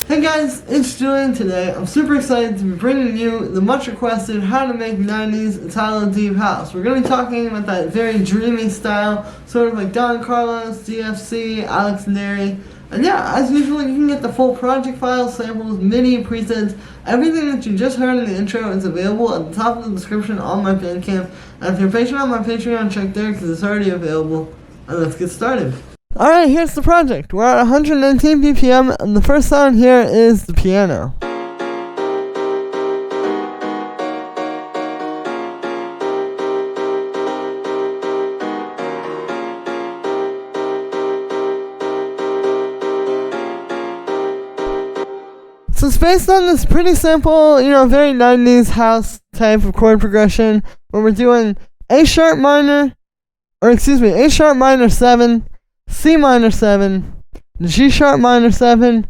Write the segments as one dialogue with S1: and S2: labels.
S1: Hey guys, it's Julian today. I'm super excited to be bringing you the much requested how to make 90s Italo Deep House. We're going to be talking about that very dreamy style, sort of like Don Carlos, DFC, Alex Neri. And yeah, as usual, you can get the full project files, samples, MIDI, presets, everything that you just heard in the intro is available at the top of the description on my Bandcamp. And if you're patient on my Patreon, check there because it's already available. And let's get started. Alright, here's the project. We're at 119 BPM, and the first sound here is the piano. So it's based on this pretty simple, very 90s house type of chord progression, where we're doing A sharp minor 7, C minor 7, G sharp minor 7,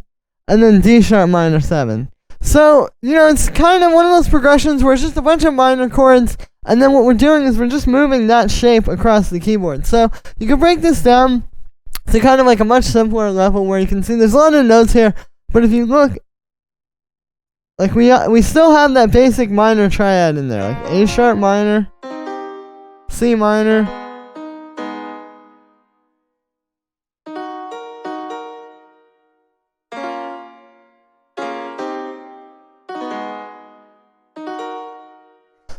S1: and then D sharp minor 7. So, it's kind of one of those progressions where it's just a bunch of minor chords, and then what we're doing is we're just moving that shape across the keyboard. So, you can break this down to kind of like a much simpler level where you can see there's a lot of notes here, but if you look, like we still have that basic minor triad in there, like A sharp minor, C minor,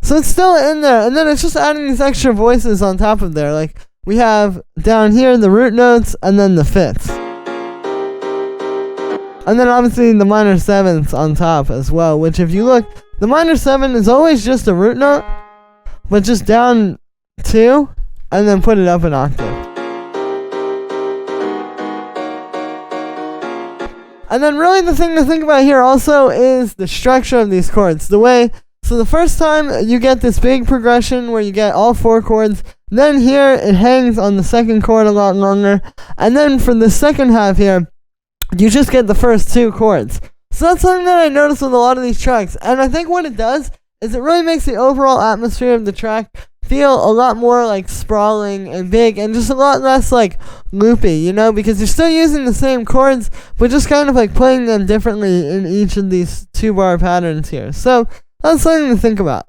S1: so it's still in there, and then it's just adding these extra voices on top of there. Like, we have down here the root notes, and then the fifths. And then obviously the minor sevenths on top as well, which if you look, the minor 7 is always just a root note, but just down 2, and then put it up an octave. And then really the thing to think about here also is the structure of these chords. So the first time you get this big progression where you get all 4 chords, then here it hangs on the second chord a lot longer, and then for the second half here, you just get the first 2 chords. So that's something that I noticed with a lot of these tracks, and I think what it does is it really makes the overall atmosphere of the track feel a lot more like sprawling and big and just a lot less like loopy, because you're still using the same chords, but just kind of like playing them differently in each of these 2-bar patterns here. So that's something to think about.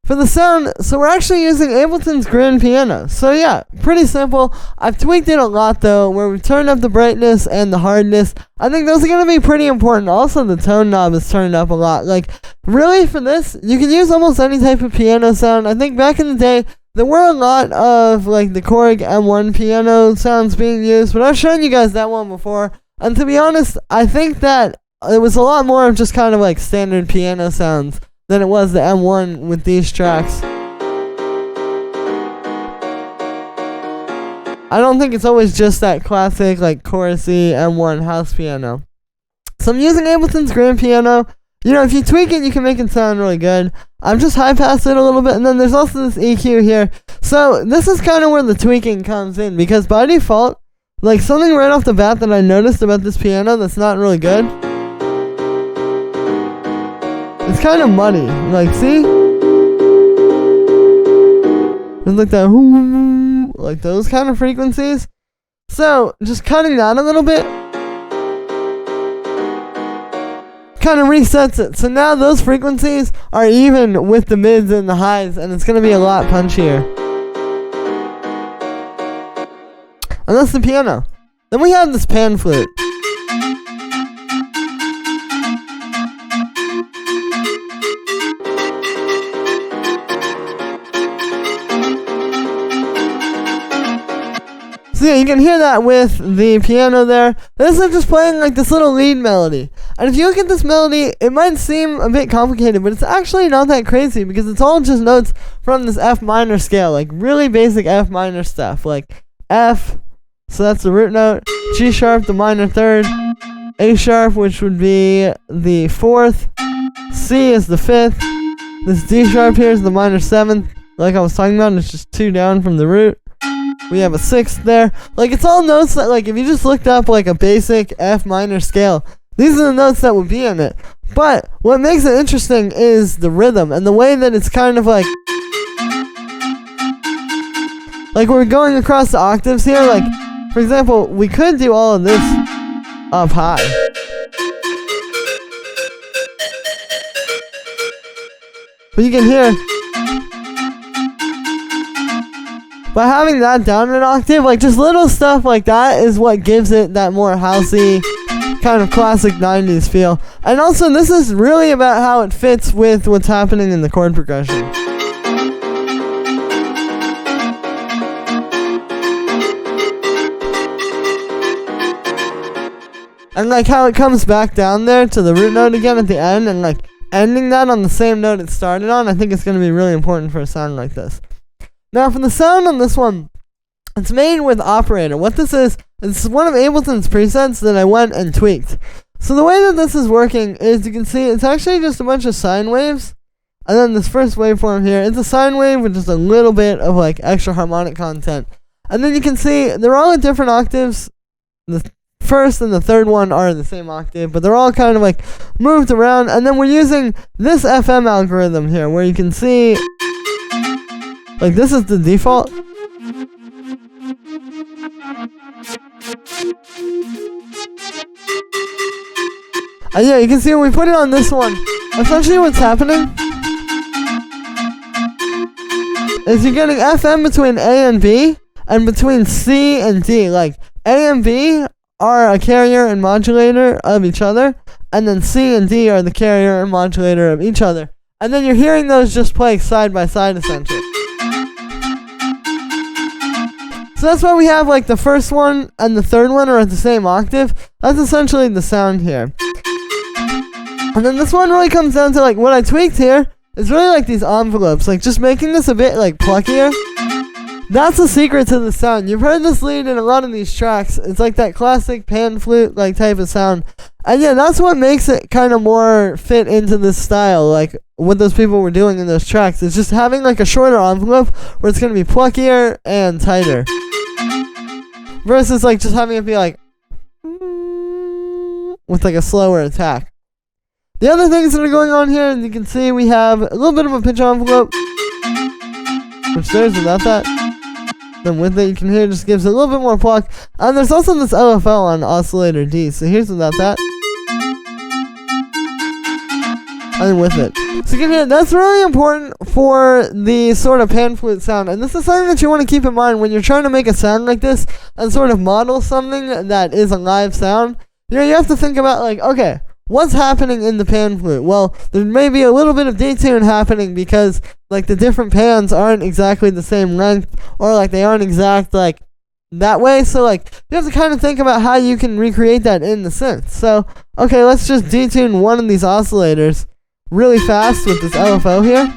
S1: For the sound, so we're actually using Ableton's grand piano. So yeah, pretty simple. I've tweaked it a lot though, where we've turned up the brightness and the hardness. I think those are going to be pretty important. Also, the tone knob is turned up a lot. Like, really for this, you can use almost any type of piano sound. I think back in the day, there were a lot of like the Korg M1 piano sounds being used, but I've shown you guys that one before. And to be honest, I think that it was a lot more of just kind of like standard piano sounds than it was the M1 with these tracks. I don't think it's always just that classic like chorusy M1 house piano. So I'm using Ableton's grand piano. If you tweak it, you can make it sound really good. I've just high-passed it a little bit, and then there's also this EQ here. So this is kind of where the tweaking comes in, because by default, like something right off the bat that I noticed about this piano that's not really good, it's kind of muddy. Like, see? There's like that, like those kind of frequencies. So, just cutting that a little bit kind of resets it. So now those frequencies are even with the mids and the highs, and it's going to be a lot punchier. And that's the piano. Then we have this pan flute. So yeah, you can hear that with the piano there. This is just playing like this little lead melody. And if you look at this melody, it might seem a bit complicated, but it's actually not that crazy because it's all just notes from this F minor scale, like really basic F minor stuff, like F, so that's the root note, G sharp, the minor 3rd, A sharp, which would be the 4th, C is the 5th, this D sharp here is the minor 7th, like I was talking about, it's just 2 down from the root. We have a 6th there. Like, it's all notes that, like, if you just looked up, like, a basic F minor scale, these are the notes that would be in it. But what makes it interesting is the rhythm and the way that it's kind of, like we're going across the octaves here. Like, for example, we could do all of this up high. But you can hear, by having that down an octave, like just little stuff like that is what gives it that more housey, kind of classic 90s feel. And also, this is really about how it fits with what's happening in the chord progression. And like how it comes back down there to the root note again at the end, and like ending that on the same note it started on, I think it's going to be really important for a sound like this. Now for the sound on this one, it's made with operator. What this is, it's one of Ableton's presets that I went and tweaked. So the way that this is working is, you can see it's actually just a bunch of sine waves. And then this first waveform here, it's a sine wave with just a little bit of like extra harmonic content. And then you can see they're all at different octaves. The first and the third one are in the same octave, but they're all kind of like moved around. And then we're using this FM algorithm here, where you can see, like, this is the default. And yeah, you can see when we put it on this one, essentially what's happening is you're getting FM between A and B, and between C and D. Like, A and B are a carrier and modulator of each other, and then C and D are the carrier and modulator of each other. And then you're hearing those just play side by side, essentially. So that's why we have like the first one and the third one are at the same octave. That's essentially the sound here. And then this one really comes down to, like, what I tweaked here is really like these envelopes, like just making this a bit like pluckier. That's the secret to the sound. You've heard this lead in a lot of these tracks. It's like that classic pan flute like type of sound. And yeah, that's what makes it kind of more fit into this style, like what those people were doing in those tracks. It's just having like a shorter envelope where it's going to be pluckier and tighter. Versus like just having it be like with like a slower attack. The other things that are going on here, and you can see we have a little bit of a pitch envelope, which there's without that. Then with it, you can hear it just gives it a little bit more pluck. And there's also this LFL on oscillator D, so here's without that. And then with it. So you can hear that's really important for the sort of pan flute sound. And this is something that you want to keep in mind when you're trying to make a sound like this and sort of model something that is a live sound. You know, you have to think about, like, okay, what's happening in the pan flute? Well, there may be a little bit of detune happening because, like, the different pans aren't exactly the same length, or, like, they aren't exact, like, that way. So, like, you have to kind of think about how you can recreate that in the synth. So, okay, let's just detune one of these oscillators really fast with this LFO here,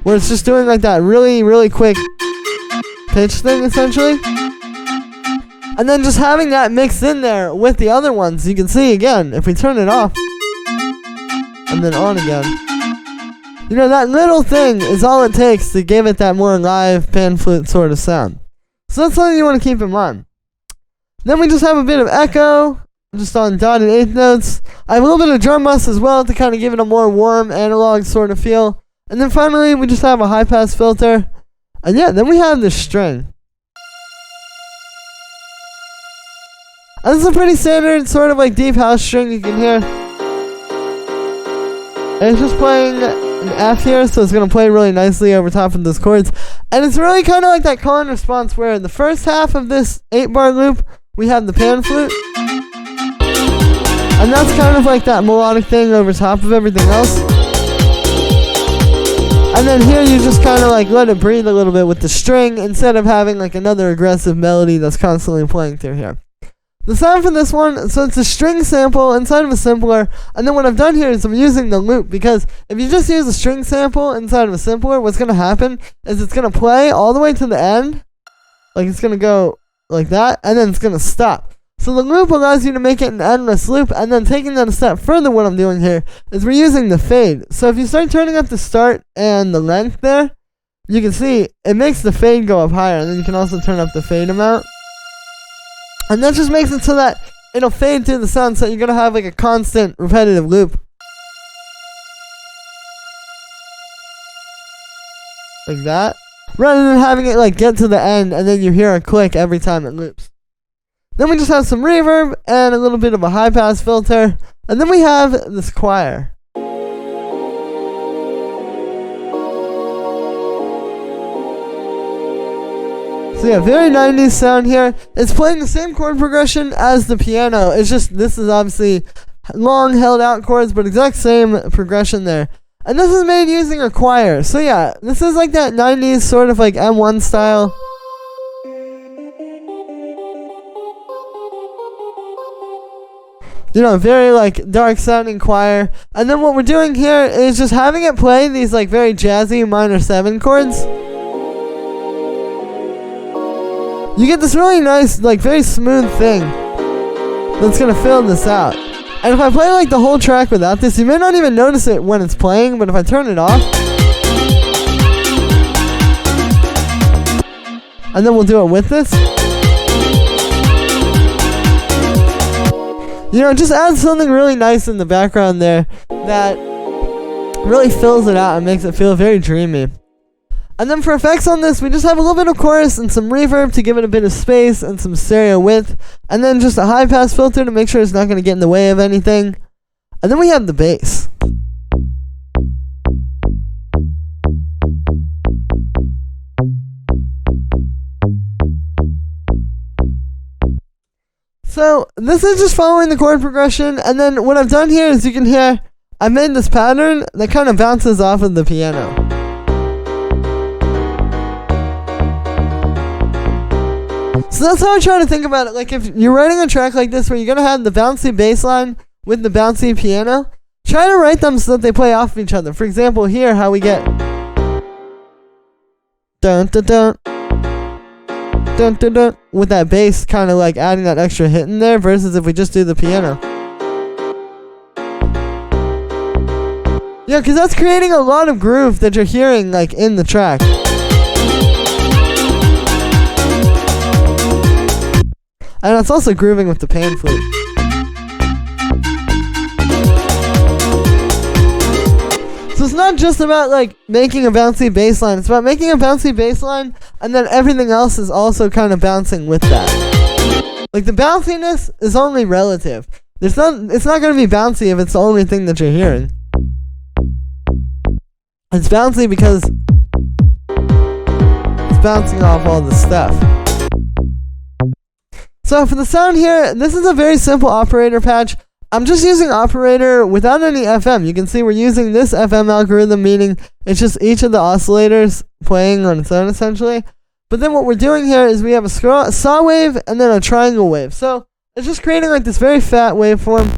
S1: where it's just doing, like, that really, really quick pitch thing, essentially. And then just having that mixed in there with the other ones. You can see, again, if we turn it off and then on again, you know, that little thing is all it takes to give it that more live pan flute sort of sound. So that's something you want to keep in mind. Then we just have a bit of echo, just on dotted eighth notes. I have a little bit of drum bus as well to kind of give it a more warm analog sort of feel. And then finally, we just have a high pass filter. And yeah, then we have this string. And this is a pretty standard sort of like deep house string you can hear. And it's just playing an F here, so it's going to play really nicely over top of those chords. And it's really kind of like that call and response where in the first half of this 8-bar loop, we have the pan flute. And that's kind of like that melodic thing over top of everything else. And then here you just kind of like let it breathe a little bit with the string instead of having like another aggressive melody that's constantly playing through here. The sound for this one, so it's a string sample inside of a simpler, and then what I've done here is I'm using the loop, because if you just use a string sample inside of a simpler, what's going to happen is it's going to play all the way to the end, like it's going to go like that, and then it's going to stop. So the loop allows you to make it an endless loop, and then taking that a step further, what I'm doing here is we're using the fade. So if you start turning up the start and the length there, you can see it makes the fade go up higher, and then you can also turn up the fade amount. And that just makes it so that it'll fade through the sound, so you're going to have like a constant repetitive loop. Like that. Rather than having it like get to the end and then you hear a click every time it loops. Then we just have some reverb and a little bit of a high pass filter. And then we have this choir. So yeah, very 90s sound here. It's playing the same chord progression as the piano. It's just, this is obviously long held out chords, but exact same progression there. And this is made using a choir. So yeah, this is like that 90s sort of like M1 style. You know, very like dark sounding choir. And then what we're doing here is just having it play these like very jazzy minor 7 chords. You get this really nice, like very smooth thing that's gonna fill this out. And if I play like the whole track without this, you may not even notice it when it's playing, but if I turn it off, and then we'll do it with this, you know, it just adds something really nice in the background there that really fills it out and makes it feel very dreamy. And then for effects on this, we just have a little bit of chorus and some reverb to give it a bit of space and some stereo width. And then just a high pass filter to make sure it's not going to get in the way of anything. And then we have the bass. So this is just following the chord progression. And then what I've done here is you can hear I made this pattern that kind of bounces off of the piano. So that's how I try to think about it. Like if you're writing a track like this where you're going to have the bouncy bass line with the bouncy piano, try to write them so that they play off of each other. For example, here how we get dun dun dun dun dun dun with that bass kind of like adding that extra hit in there versus if we just do the piano. Yeah, because that's creating a lot of groove that you're hearing like in the track. And it's also grooving with the pan flute. So it's not just about like making a bouncy bass line. It's about making a bouncy bass line, and then everything else is also kind of bouncing with that. Like the bounciness is only relative. It's not going to be bouncy if it's the only thing that you're hearing. It's bouncy because it's bouncing off all the stuff. So for the sound here, this is a very simple operator patch. I'm just using operator without any FM. You can see we're using this FM algorithm, meaning it's just each of the oscillators playing on its own essentially. But then what we're doing here is we have a saw wave and then a triangle wave. So it's just creating like this very fat waveform.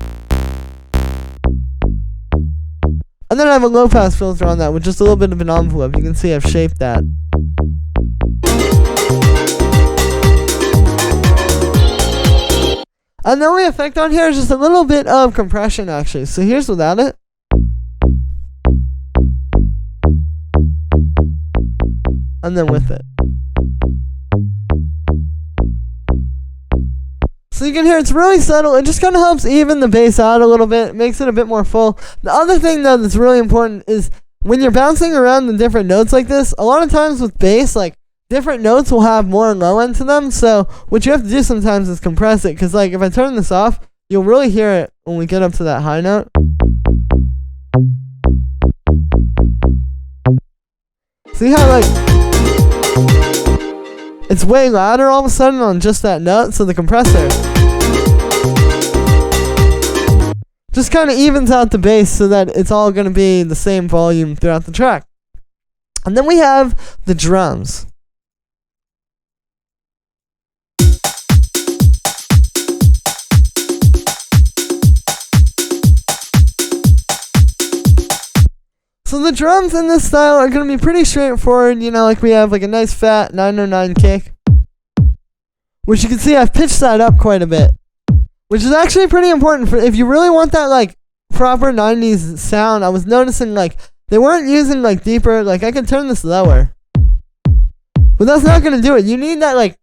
S1: And then I have a low pass filter on that with just a little bit of an envelope. You can see I've shaped that. And the only effect on here is just a little bit of compression actually. So here's without it. And then with it. So you can hear it's really subtle. It just kind of helps even the bass out a little bit. It makes it a bit more full. The other thing though that's really important is when you're bouncing around the different notes like this, a lot of times with bass, like different notes will have more low end to them. So what you have to do sometimes is compress it. Because like if I turn this off, you'll really hear it when we get up to that high note. See how like it's way louder all of a sudden on just that note. So the compressor just kind of evens out the bass so that it's all going to be the same volume throughout the track. And then we have the drums. So the drums in this style are going to be pretty straightforward, you know, like we have like a nice fat 909 kick, which you can see I've pitched that up quite a bit, which is actually pretty important for if you really want that like proper 90s sound. I was noticing like they weren't using like deeper, like I could turn this lower, but that's not going to do it. You need that like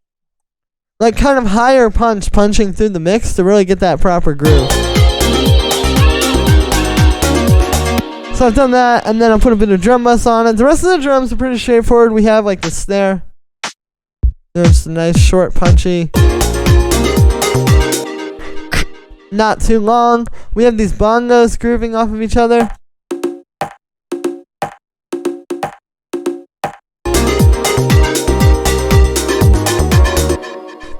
S1: kind of higher punching through the mix to really get that proper groove. So I've done that, and then I'll put a bit of drum bus on it. The rest of the drums are pretty straightforward. We have like the snare. There's a nice short punchy. Not too long. We have these bongos grooving off of each other.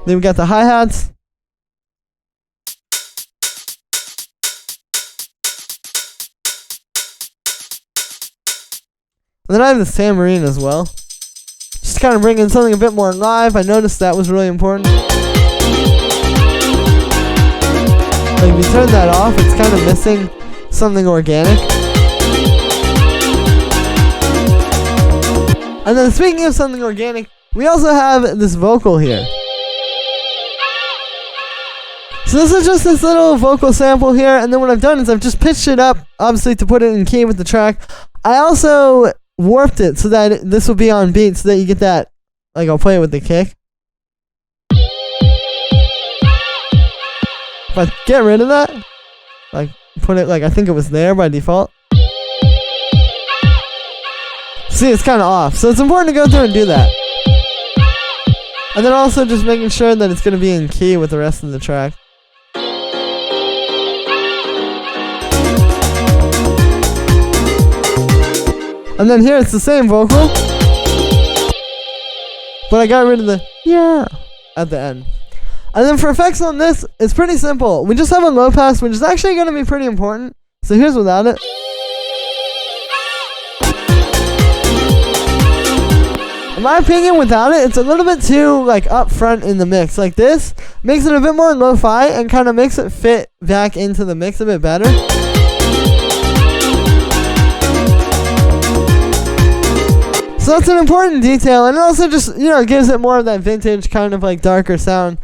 S1: Then we got the hi-hats. And then I have the tambourine as well. Just kind of bringing something a bit more live. I noticed that was really important. Like if you turn that off, it's kind of missing something organic. And then speaking of something organic, we also have this vocal here. So this is just this little vocal sample here, and then what I've done is I've just pitched it up, obviously to put it in key with the track. I also warped it so that this will be on beat so that you get that, like I'll play it with the kick. If I get rid of that, like put it like I think it was there by default. See, it's kind of off, so it's important to go through and do that. And then also just making sure that it's going to be in key with the rest of the track. And then here it's the same vocal, but I got rid of the yeah at the end. And then for effects on this, it's pretty simple. We just have a low pass, which is actually going to be pretty important. So here's without it. In my opinion, without it, it's a little bit too like up front in the mix. Like this makes it a bit more lo-fi and kind of makes it fit back into the mix a bit better. So that's an important detail, and it also just, you know, gives it more of that vintage kind of like darker sound.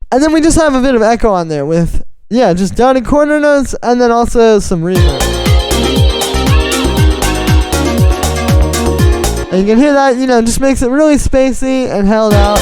S1: And then we just have a bit of echo on there with, yeah, just dotted corner notes and then also some reverb. And you can hear that, you know, just makes it really spacey and held out.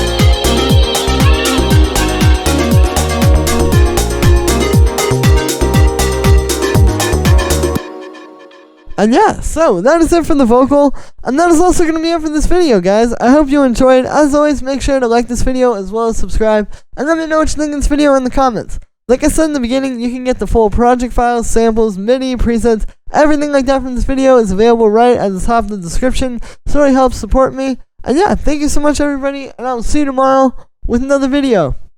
S1: And yeah, so that is it for the vocal, and that is also going to be it for this video, guys. I hope you enjoyed. As always, make sure to like this video as well as subscribe, and let me know what you think of this video in the comments. Like I said in the beginning, you can get the full project files, samples, MIDI, presets, everything like that from this video is available right at the top of the description, so it helps support me. And yeah, thank you so much everybody, and I will see you tomorrow with another video.